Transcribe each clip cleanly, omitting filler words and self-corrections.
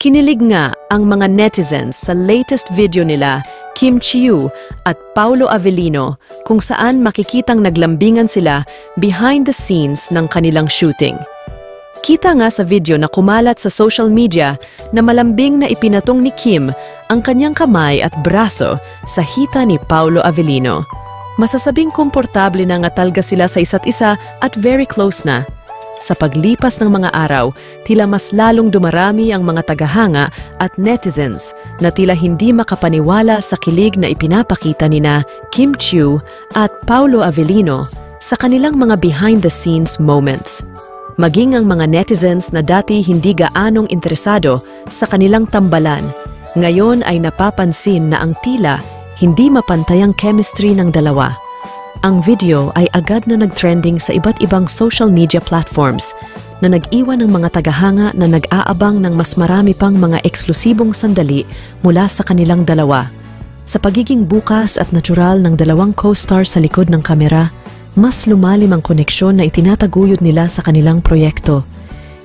Kinilig nga ang mga netizens sa latest video nila Kim Chiu at Paolo Avellino kung saan makikitang naglambingan sila behind the scenes ng kanilang shooting. Kita nga sa video na kumalat sa social media na malambing na ipinatong ni Kim ang kanyang kamay at braso sa hita ni Paolo Avellino. Masasabing komportable na nga talaga sila sa isa't isa at very close na. Sa paglipas ng mga araw, tila mas lalong dumarami ang mga tagahanga at netizens na tila hindi makapaniwala sa kilig na ipinapakita nina Kim Chiu at Paolo Avellino sa kanilang mga behind-the-scenes moments. Maging ang mga netizens na dati hindi gaanong interesado sa kanilang tambalan, ngayon ay napapansin na ang tila hindi mapantayang chemistry ng dalawa. Ang video ay agad na nag-trending sa iba't ibang social media platforms na nag-iwan ng mga tagahanga na nag-aabang ng mas marami pang mga eksklusibong sandali mula sa kanilang dalawa. Sa pagiging bukas at natural ng dalawang co-star sa likod ng kamera, mas lumalim ang koneksyon na itinataguyod nila sa kanilang proyekto.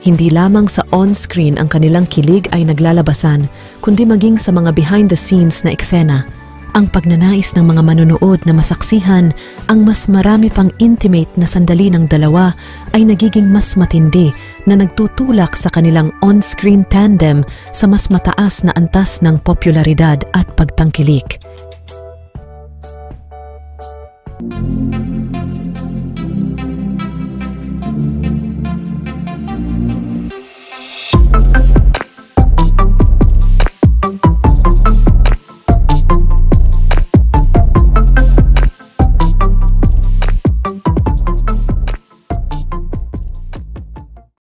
Hindi lamang sa on-screen ang kanilang kilig ay naglalabasan, kundi maging sa mga behind-the-scenes na eksena. Ang pagnanais ng mga manonood na masaksihan ang mas marami pang intimate na sandali ng dalawa ay nagiging mas matindi na nagtutulak sa kanilang on-screen tandem sa mas mataas na antas ng popularidad at pagtangkilik.